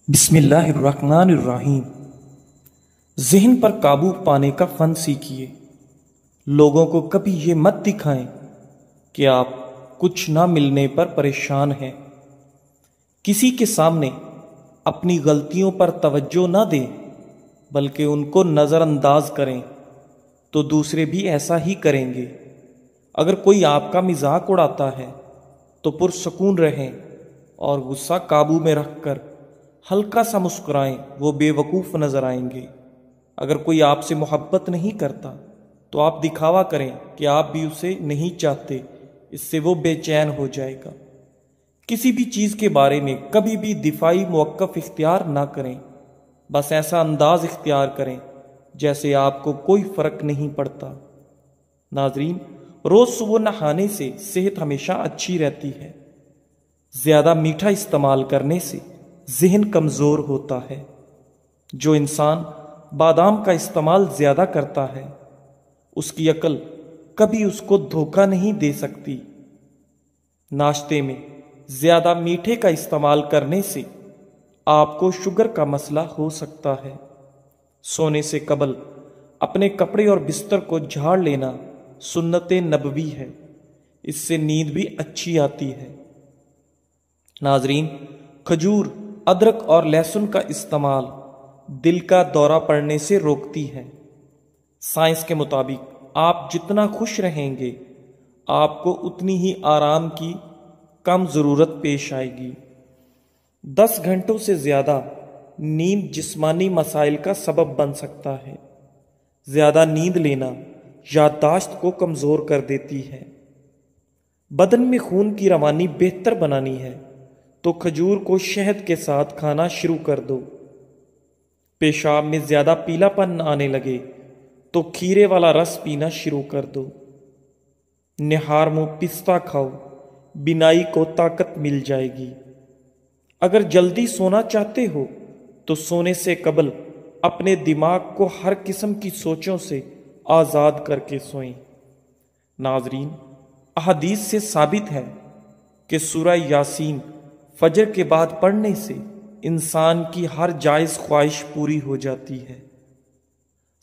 بسم اللہ الرحمن الرحیم۔ ذہن پر قابو پانے کا فن سیکھیے۔ لوگوں کو کبھی یہ مت دکھائیں کہ آپ کچھ نہ ملنے پر پریشان ہیں۔ کسی کے سامنے اپنی غلطیوں پر توجہ نہ دیں بلکہ ان کو نظر انداز کریں تو دوسرے بھی ایسا ہی کریں گے۔ اگر کوئی آپ کا مذاق اڑاتا ہے تو پرسکون رہیں اور غصہ قابو میں رکھ کر ہلکا سا مسکرائیں، وہ بے وقوف نظر آئیں گے۔ اگر کوئی آپ سے محبت نہیں کرتا تو آپ دکھاوا کریں کہ آپ بھی اسے نہیں چاہتے، اس سے وہ بے چین ہو جائے گا۔ کسی بھی چیز کے بارے میں کبھی بھی دفاعی موقف اختیار نہ کریں، بس ایسا انداز اختیار کریں جیسے آپ کو کوئی فرق نہیں پڑتا۔ ناظرین، روز صبح نہانے سے صحت ہمیشہ اچھی رہتی ہے۔ زیادہ میٹھا استعمال کرنے سے ذہن کمزور ہوتا ہے۔ جو انسان بادام کا استعمال زیادہ کرتا ہے اس کی عقل کبھی اس کو دھوکہ نہیں دے سکتی۔ ناشتے میں زیادہ میٹھے کا استعمال کرنے سے آپ کو شوگر کا مسئلہ ہو سکتا ہے۔ سونے سے قبل اپنے کپڑے اور بستر کو جھاڑ لینا سنت نبوی ہے، اس سے نیند بھی اچھی آتی ہے۔ ناظرین، کھجور، ادرک اور لہسن کا استعمال دل کا دورہ پڑنے سے روکتی ہے۔ سائنس کے مطابق آپ جتنا خوش رہیں گے آپ کو اتنی ہی آرام کی کم ضرورت پیش آئے گی۔ 10 گھنٹوں سے زیادہ نیند جسمانی مسائل کا سبب بن سکتا ہے۔ زیادہ نیند لینا یادداشت کو کمزور کر دیتی ہے۔ بدن میں خون کی روانی بہتر بنانی ہے تو کھجور کو شہد کے ساتھ کھانا شروع کر دو۔ پیشاب میں زیادہ پیلا پن آنے لگے تو کھیرے والا رس پینا شروع کر دو۔ نہار منہ پستہ کھاؤ، بینائی کو طاقت مل جائے گی۔ اگر جلدی سونا چاہتے ہو تو سونے سے قبل اپنے دماغ کو ہر قسم کی سوچوں سے آزاد کر کے سوئیں۔ ناظرین، احادیث سے ثابت ہے کہ سورہ یاسین فجر کے بعد پڑھنے سے انسان کی ہر جائز خواہش پوری ہو جاتی ہے۔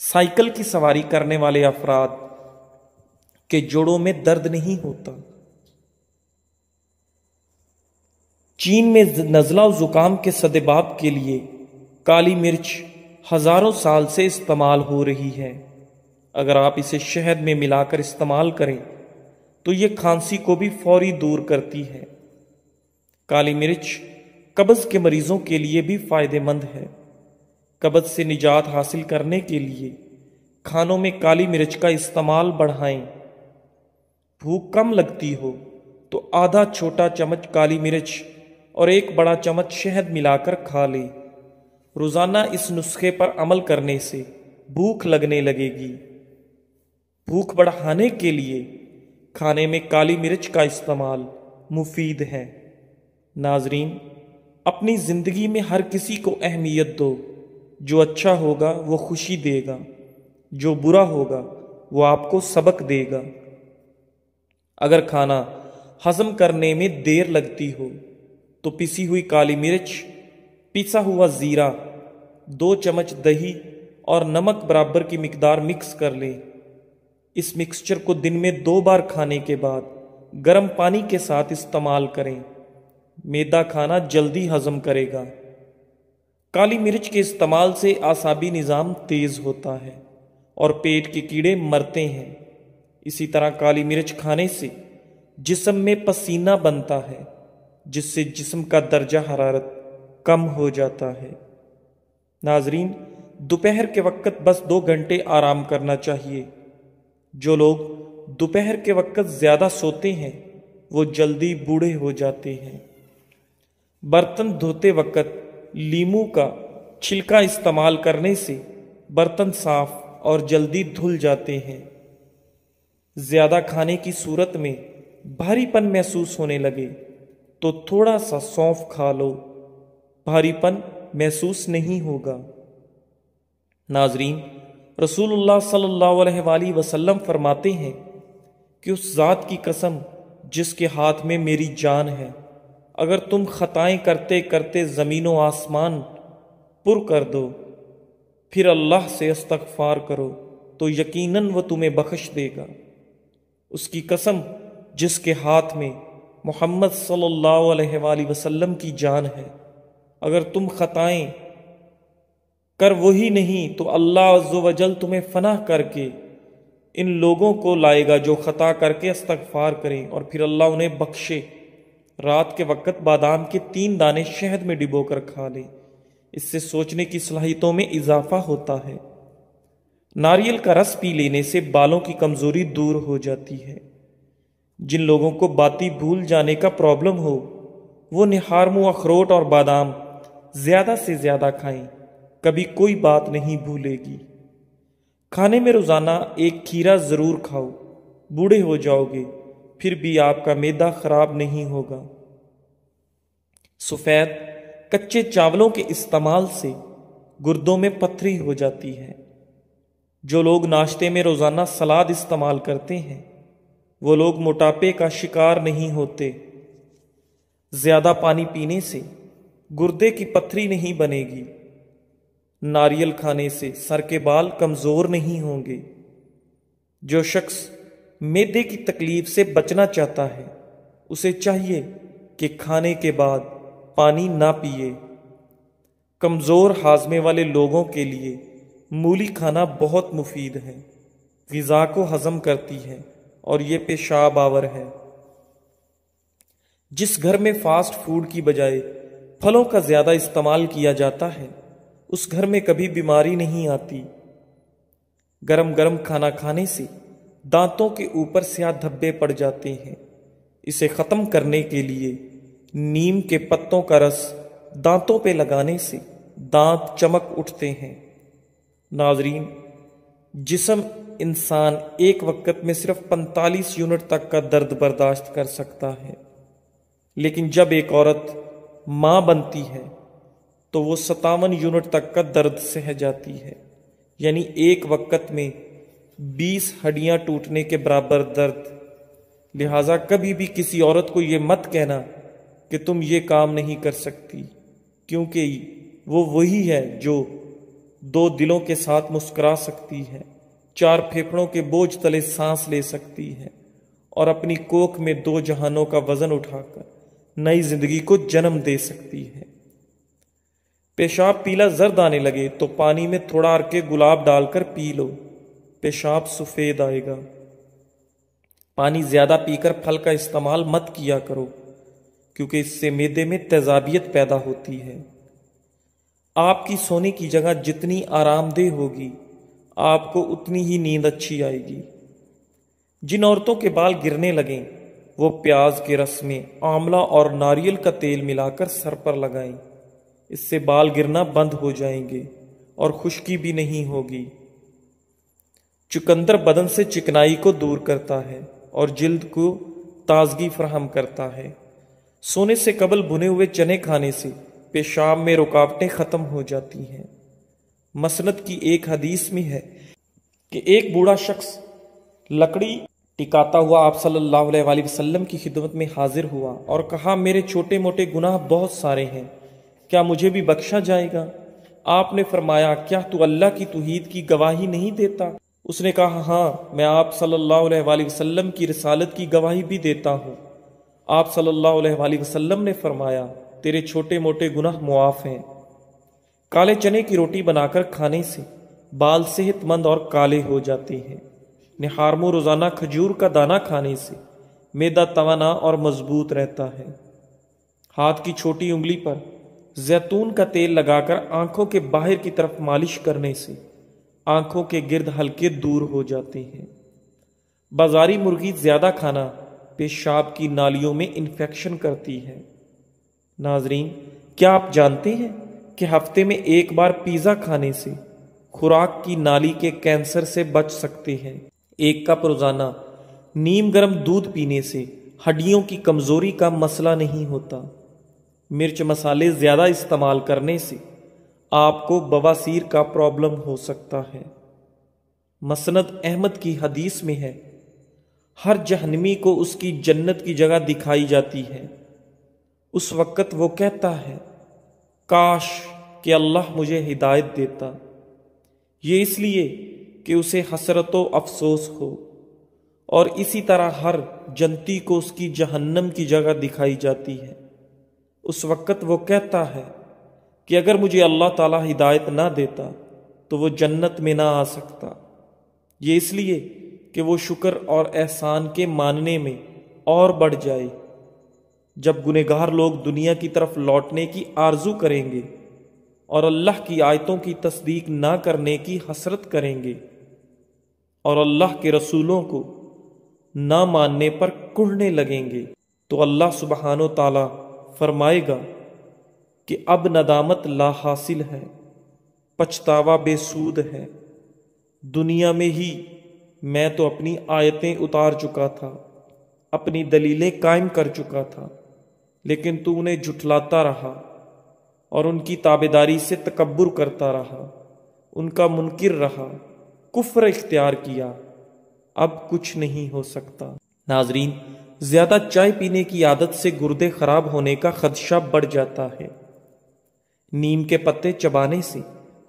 سائیکل کی سواری کرنے والے افراد کے جوڑوں میں درد نہیں ہوتا۔ چین میں نزلہ و زکام کے سدباب کے لیے کالی مرچ ہزاروں سال سے استعمال ہو رہی ہے۔ اگر آپ اسے شہد میں ملا کر استعمال کریں تو یہ کھانسی کو بھی فوری دور کرتی ہے۔ کالی مرچ قبض کے مریضوں کے لیے بھی فائدہ مند ہے۔ قبض سے نجات حاصل کرنے کے لیے کھانوں میں کالی مرچ کا استعمال بڑھائیں۔ بھوک کم لگتی ہو تو آدھا چھوٹا چمچ کالی مرچ اور 1 بڑا چمچ شہد ملا کر کھا لیں۔ روزانہ اس نسخے پر عمل کرنے سے بھوک لگنے لگے گی۔ بھوک بڑھانے کے لیے کھانے میں کالی مرچ کا استعمال مفید ہے۔ ناظرین، اپنی زندگی میں ہر کسی کو اہمیت دو۔ جو اچھا ہوگا وہ خوشی دے گا، جو برا ہوگا وہ آپ کو سبق دے گا۔ اگر کھانا ہضم کرنے میں دیر لگتی ہو تو پسی ہوئی کالی مرچ، پسا ہوا زیرہ، 2 چمچ دہی اور نمک برابر کی مقدار مکس کر لیں۔ اس مکسچر کو دن میں 2 بار کھانے کے بعد گرم پانی کے ساتھ استعمال کریں۔ میدا کھانا جلدی ہضم کرے گا۔ کالی مرچ کے استعمال سے اعصابی نظام تیز ہوتا ہے اور پیٹ کے کیڑے مرتے ہیں۔ اسی طرح کالی مرچ کھانے سے جسم میں پسینہ بنتا ہے جس سے جسم کا درجہ حرارت کم ہو جاتا ہے۔ ناظرین، دوپہر کے وقت بس 2 گھنٹے آرام کرنا چاہیے۔ جو لوگ دوپہر کے وقت زیادہ سوتے ہیں وہ جلدی بوڑھے ہو جاتے ہیں۔ برتن دھوتے وقت لیموں کا چھلکا استعمال کرنے سے برتن صاف اور جلدی دھل جاتے ہیں۔ زیادہ کھانے کی صورت میں بھاری پن محسوس ہونے لگے تو تھوڑا سا سونف کھا لو، بھاری پن محسوس نہیں ہوگا۔ ناظرین، رسول اللہ صلی اللہ علیہ وآلہ وسلم فرماتے ہیں کہ اس ذات کی قسم جس کے ہاتھ میں میری جان ہے، اگر تم خطائیں کرتے کرتے زمین و آسمان پر کر دو، پھر اللہ سے استغفار کرو تو یقیناً وہ تمہیں بخش دے گا۔ اس کی قسم جس کے ہاتھ میں محمد صلی اللہ علیہ وآلہ وسلم کی جان ہے، اگر تم خطائیں کر وہی نہیں تو اللہ عز و جل تمہیں فنا کر کے ان لوگوں کو لائے گا جو خطا کر کے استغفار کریں اور پھر اللہ انہیں بخشے۔ رات کے وقت بادام کے 3 دانے شہد میں ڈبو کر کھا لیں، اس سے سوچنے کی صلاحیتوں میں اضافہ ہوتا ہے۔ ناریل کا رس پی لینے سے بالوں کی کمزوری دور ہو جاتی ہے۔ جن لوگوں کو باتی بھول جانے کا پرابلم ہو وہ نہارمو اخروٹ اور بادام زیادہ سے زیادہ کھائیں، کبھی کوئی بات نہیں بھولے گی۔ کھانے میں روزانہ 1 کھیرا ضرور کھاؤ، بوڑھے ہو جاؤ گے پھر بھی آپ کا معدہ خراب نہیں ہوگا۔ سفید کچے چاولوں کے استعمال سے گردوں میں پتھری ہو جاتی ہے۔ جو لوگ ناشتے میں روزانہ سلاد استعمال کرتے ہیں وہ لوگ موٹاپے کا شکار نہیں ہوتے۔ زیادہ پانی پینے سے گردے کی پتھری نہیں بنے گی۔ ناریل کھانے سے سر کے بال کمزور نہیں ہوں گے۔ جو شخص معدے کی تکلیف سے بچنا چاہتا ہے اسے چاہیے کہ کھانے کے بعد پانی نہ پیے۔ کمزور ہاضمے والے لوگوں کے لیے مولی کھانا بہت مفید ہے، غذا کو ہضم کرتی ہے اور یہ پیشاب آور ہے۔ جس گھر میں فاسٹ فوڈ کی بجائے پھلوں کا زیادہ استعمال کیا جاتا ہے اس گھر میں کبھی بیماری نہیں آتی۔ گرم گرم کھانا کھانے سے دانتوں کے اوپر سیاہ دھبے پڑ جاتے ہیں۔ اسے ختم کرنے کے لیے نیم کے پتوں کا رس دانتوں پہ لگانے سے دانت چمک اٹھتے ہیں۔ ناظرین، جسم انسان ایک وقت میں صرف 45 یونٹ تک کا درد برداشت کر سکتا ہے، لیکن جب ایک عورت ماں بنتی ہے تو وہ 57 یونٹ تک کا درد سہ جاتی ہے، یعنی ایک وقت میں 20 ہڈیاں ٹوٹنے کے برابر درد۔ لہٰذا کبھی بھی کسی عورت کو یہ مت کہنا کہ تم یہ کام نہیں کر سکتی، کیونکہ وہ وہی ہے جو 2 دلوں کے ساتھ مسکرا سکتی ہے، 4 پھیپھڑوں کے بوجھ تلے سانس لے سکتی ہے اور اپنی کوکھ میں 2 جہانوں کا وزن اٹھا کر نئی زندگی کو جنم دے سکتی ہے۔ پیشاب پیلا زرد آنے لگے تو پانی میں تھوڑا عرق گلاب ڈال کر پی لو، پیشاب سفید آئے گا۔ پانی زیادہ پی کر پھل کا استعمال مت کیا کرو، کیونکہ اس سے معدے میں تیزابیت پیدا ہوتی ہے۔ آپ کی سونے کی جگہ جتنی آرام دہ ہوگی آپ کو اتنی ہی نیند اچھی آئے گی۔ جن عورتوں کے بال گرنے لگیں وہ پیاز کے رس میں آملہ اور ناریل کا تیل ملا کر سر پر لگائیں، اس سے بال گرنا بند ہو جائیں گے اور خشکی بھی نہیں ہوگی۔ چقندر بدن سے چکنائی کو دور کرتا ہے اور جلد کو تازگی فراہم کرتا ہے۔ سونے سے قبل بھنے ہوئے چنے کھانے سے پیشاب میں رکاوٹیں ختم ہو جاتی ہیں۔ مسند کی ایک حدیث میں ہے کہ ایک بوڑھا شخص لکڑی ٹکاتا ہوا آپ صلی اللہ علیہ وآلہ وسلم کی خدمت میں حاضر ہوا اور کہا، میرے چھوٹے موٹے گناہ بہت سارے ہیں، کیا مجھے بھی بخشا جائے گا؟ آپ نے فرمایا، کیا تو اللہ کی توحید کی گواہی نہیں دیتا؟ اس نے کہا، ہاں، میں آپ صلی اللہ علیہ وآلہ وسلم کی رسالت کی گواہی بھی دیتا ہوں۔ آپ صلی اللہ علیہ وآلہ وسلم نے فرمایا، تیرے چھوٹے موٹے گناہ معاف ہیں۔ کالے چنے کی روٹی بنا کر کھانے سے بال صحت مند اور کالے ہو جاتے ہیں۔ نہارمو روزانہ کھجور کا دانہ کھانے سے معدہ توانا اور مضبوط رہتا ہے۔ ہاتھ کی چھوٹی انگلی پر زیتون کا تیل لگا کر آنکھوں کے باہر کی طرف مالش کرنے سے آنکھوں کے گرد ہلکے دور ہو جاتے ہیں۔ بازاری مرغی زیادہ کھانا پیشاب کی نالیوں میں انفیکشن کرتی ہے۔ ناظرین، کیا آپ جانتے ہیں کہ ہفتے میں 1 بار پیزا کھانے سے خوراک کی نالی کے کینسر سے بچ سکتے ہیں؟ 1 کپ روزانہ نیم گرم دودھ پینے سے ہڈیوں کی کمزوری کا مسئلہ نہیں ہوتا۔ مرچ مسالے زیادہ استعمال کرنے سے آپ کو بواسیر کا پرابلم ہو سکتا ہے۔ مسند احمد کی حدیث میں ہے، ہر جہنمی کو اس کی جنت کی جگہ دکھائی جاتی ہے۔ اس وقت وہ کہتا ہے، کاش کہ اللہ مجھے ہدایت دیتا، یہ اس لیے کہ اسے حسرت و افسوس ہو، اور اسی طرح ہر جنتی کو اس کی جہنم کی جگہ دکھائی جاتی ہے۔ اس وقت وہ کہتا ہے کہ اگر مجھے اللہ تعالیٰ ہدایت نہ دیتا تو وہ جنت میں نہ آ سکتا، یہ اس لیے کہ وہ شکر اور احسان کے ماننے میں اور بڑھ جائے۔ جب گنہگار لوگ دنیا کی طرف لوٹنے کی آرزو کریں گے اور اللہ کی آیتوں کی تصدیق نہ کرنے کی حسرت کریں گے اور اللہ کے رسولوں کو نہ ماننے پر کڑھنے لگیں گے، تو اللہ سبحانہ و تعالیٰ فرمائے گا کہ اب ندامت لا حاصل ہے، پچھتاوا بے سود ہے۔ دنیا میں ہی میں تو اپنی آیتیں اتار چکا تھا، اپنی دلیلیں قائم کر چکا تھا، لیکن تو انہیں جھٹلاتا رہا اور ان کی تابعداری سے تکبر کرتا رہا، ان کا منکر رہا، کفر اختیار کیا، اب کچھ نہیں ہو سکتا۔ ناظرین، زیادہ چائے پینے کی عادت سے گردے خراب ہونے کا خدشہ بڑھ جاتا ہے۔ نیم کے پتے چبانے سے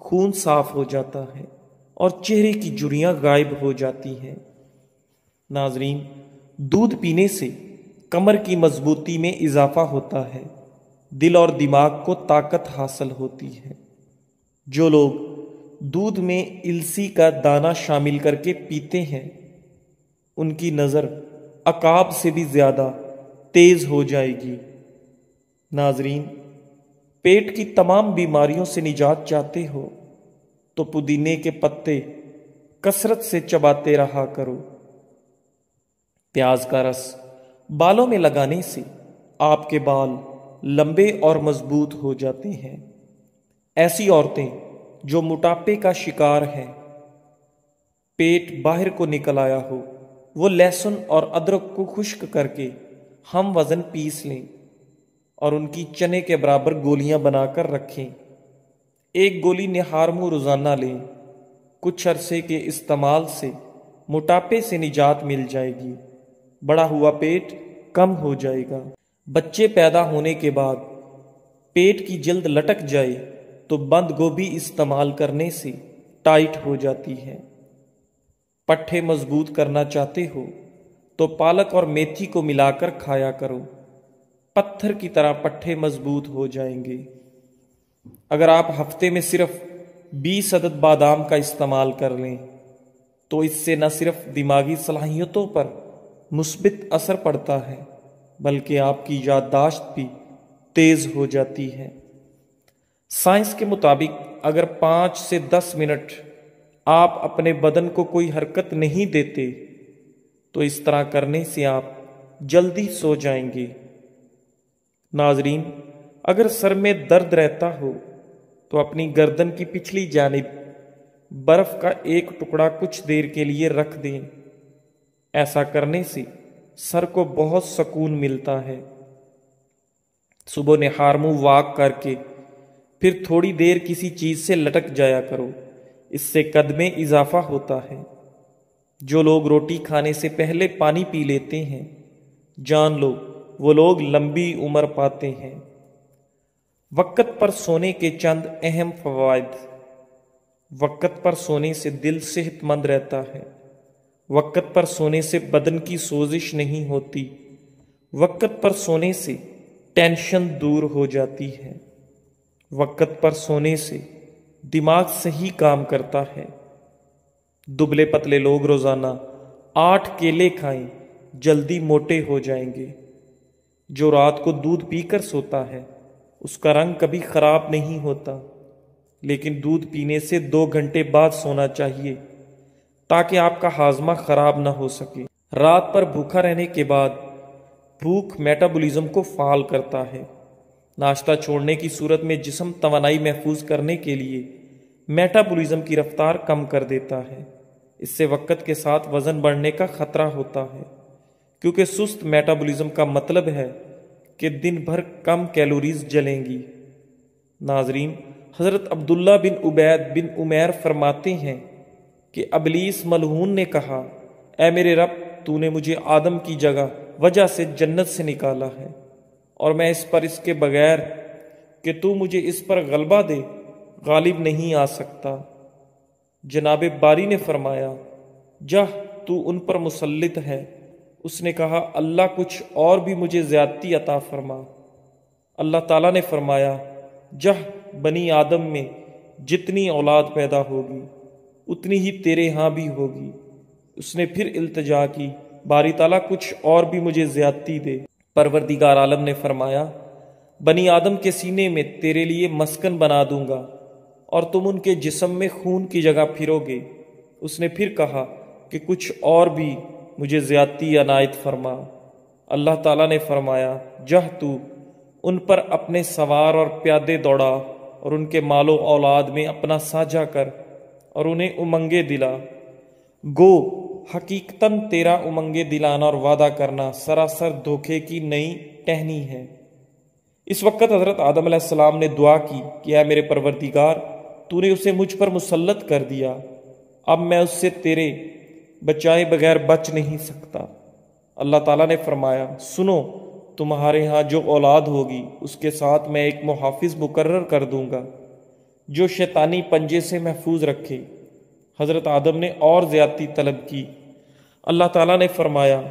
خون صاف ہو جاتا ہے اور چہرے کی جھریاں غائب ہو جاتی ہیں۔ ناظرین، دودھ پینے سے کمر کی مضبوطی میں اضافہ ہوتا ہے، دل اور دماغ کو طاقت حاصل ہوتی ہے۔ جو لوگ دودھ میں السی کا دانہ شامل کر کے پیتے ہیں، ان کی نظر عقاب سے بھی زیادہ تیز ہو جائے گی۔ ناظرین، پیٹ کی تمام بیماریوں سے نجات چاہتے ہو تو پودینے کے پتے کثرت سے چباتے رہا کرو۔ پیاز کا رس بالوں میں لگانے سے آپ کے بال لمبے اور مضبوط ہو جاتے ہیں۔ ایسی عورتیں جو موٹاپے کا شکار ہیں، پیٹ باہر کو نکل آیا ہو، وہ لہسن اور ادرک کو خشک کر کے ہم وزن پیس لیں اور ان کی چنے کے برابر گولیاں بنا کر رکھیں۔ ایک گولی نہار منہ روزانہ لیں۔ کچھ عرصے کے استعمال سے موٹاپے سے نجات مل جائے گی، بڑا ہوا پیٹ کم ہو جائے گا۔ بچے پیدا ہونے کے بعد پیٹ کی جلد لٹک جائے تو بند گوبھی استعمال کرنے سے ٹائٹ ہو جاتی ہے۔ پٹھے مضبوط کرنا چاہتے ہو تو پالک اور میتھی کو ملا کر کھایا کرو، پتھر کی طرح پٹھے مضبوط ہو جائیں گے۔ اگر آپ ہفتے میں صرف 20 عدد بادام کا استعمال کر لیں تو اس سے نہ صرف دماغی صلاحیتوں پر مثبت اثر پڑتا ہے بلکہ آپ کی یادداشت بھی تیز ہو جاتی ہے۔ سائنس کے مطابق اگر 5 سے 10 منٹ آپ اپنے بدن کو کوئی حرکت نہیں دیتے تو اس طرح کرنے سے آپ جلدی سو جائیں گے۔ ناظرین، اگر سر میں درد رہتا ہو تو اپنی گردن کی پچھلی جانب برف کا ایک ٹکڑا کچھ دیر کے لیے رکھ دیں۔ ایسا کرنے سے سر کو بہت سکون ملتا ہے۔ صبح نہار منہ واک کر کے پھر تھوڑی دیر کسی چیز سے لٹک جایا کرو، اس سے قد میں اضافہ ہوتا ہے۔ جو لوگ روٹی کھانے سے پہلے پانی پی لیتے ہیں، جان لو وہ لوگ لمبی عمر پاتے ہیں۔ وقت پر سونے کے چند اہم فوائد۔ وقت پر سونے سے دل صحت مند رہتا ہے۔ وقت پر سونے سے بدن کی سوزش نہیں ہوتی۔ وقت پر سونے سے ٹینشن دور ہو جاتی ہے۔ وقت پر سونے سے دماغ صحیح کام کرتا ہے۔ دبلے پتلے لوگ روزانہ 8 کیلے کھائیں، جلدی موٹے ہو جائیں گے۔ جو رات کو دودھ پی کر سوتا ہے اس کا رنگ کبھی خراب نہیں ہوتا، لیکن دودھ پینے سے 2 گھنٹے بعد سونا چاہیے تاکہ آپ کا ہاضمہ خراب نہ ہو سکے۔ رات پر بھوکا رہنے کے بعد بھوک میٹابولزم کو فعال کرتا ہے۔ ناشتہ چھوڑنے کی صورت میں جسم توانائی محفوظ کرنے کے لیے میٹابولزم کی رفتار کم کر دیتا ہے۔ اس سے وقت کے ساتھ وزن بڑھنے کا خطرہ ہوتا ہے، کیونکہ سست میٹابولزم کا مطلب ہے کہ دن بھر کم کیلوریز جلیں گی۔ ناظرین، حضرت عبداللہ بن عبید بن عمیر فرماتے ہیں کہ ابلیس ملعون نے کہا، اے میرے رب، تو نے مجھے آدم کی وجہ سے جنت سے نکالا ہے، اور میں اس کے بغیر کہ تو مجھے اس پر غلبہ دے غالب نہیں آ سکتا۔ جناب باری نے فرمایا جا تو ان پر مسلط ہے۔ اس نے کہا اللہ کچھ اور بھی مجھے زیادتی عطا فرما۔ اللہ تعالیٰ نے فرمایا جا بنی آدم میں جتنی اولاد پیدا ہوگی اتنی ہی تیرے ہاں بھی ہوگی۔ اس نے پھر التجا کی باری تعالیٰ کچھ اور بھی مجھے زیادتی دے۔ پروردگار عالم نے فرمایا بنی آدم کے سینے میں تیرے لیے مسکن بنا دوں گا اور تم ان کے جسم میں خون کی جگہ پھرو گے۔ اس نے پھر کہا کہ کچھ اور بھی مجھے زیادتی عنایت فرما۔ اللہ تعالیٰ نے فرمایا جا تو ان پر اپنے سوار اور پیادے دوڑا اور ان کے مال و اولاد میں اپنا ساجھا کر اور انہیں امنگیں دلا۔ گو حقیقتاً تیرا امنگیں دلانا اور وعدہ کرنا سراسر دھوکے کی نئی ٹہنی ہے۔ اس وقت حضرت آدم علیہ السلام نے دعا کی کہ اے میرے پروردگار تو نے اسے مجھ پر مسلط کر دیا، اب میں اس سے تیرے بچائے بغیر بچ نہیں سکتا۔ اللہ تعالیٰ نے فرمایا سنو تمہارے ہاں جو اولاد ہوگی اس کے ساتھ میں ایک محافظ مقرر کر دوں گا جو شیطانی پنجے سے محفوظ رکھے۔ حضرت آدم نے اور زیادتی طلب کی۔ اللہ تعالیٰ نے فرمایا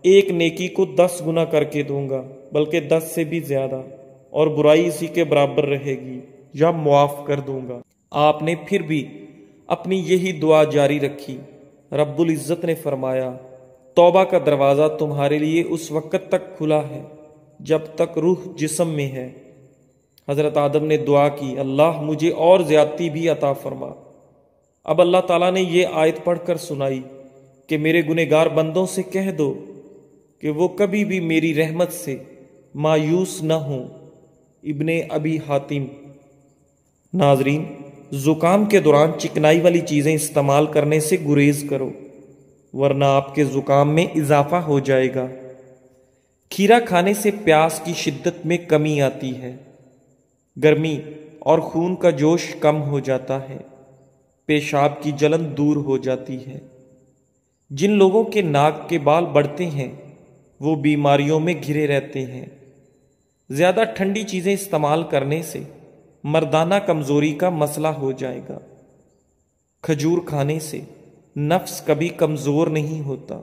ایک نیکی کو 10 گنا کر کے دوں گا بلکہ 10 سے بھی زیادہ، اور برائی اسی کے برابر رہے گی یا معاف کر دوں گا۔ آپ نے پھر بھی اپنی یہی دعا جاری رکھی۔ رب العزت نے فرمایا توبہ کا دروازہ تمہارے لیے اس وقت تک کھلا ہے جب تک روح جسم میں ہے۔ حضرت آدم نے دعا کی اللہ مجھے اور زیادتی بھی عطا فرما۔ اب اللہ تعالیٰ نے یہ آیت پڑھ کر سنائی کہ میرے گنہگار بندوں سے کہہ دو کہ وہ کبھی بھی میری رحمت سے مایوس نہ ہوں۔ ابن ابی حاتم۔ ناظرین زکام کے دوران چکنائی والی چیزیں استعمال کرنے سے گریز کرو ورنہ آپ کے زکام میں اضافہ ہو جائے گا۔ کھیرا کھانے سے پیاس کی شدت میں کمی آتی ہے، گرمی اور خون کا جوش کم ہو جاتا ہے، پیشاب کی جلن دور ہو جاتی ہے۔ جن لوگوں کے ناک کے بال بڑھتے ہیں وہ بیماریوں میں گھرے رہتے ہیں۔ زیادہ ٹھنڈی چیزیں استعمال کرنے سے مردانہ کمزوری کا مسئلہ ہو جائے گا۔ کھجور کھانے سے نفس کبھی کمزور نہیں ہوتا۔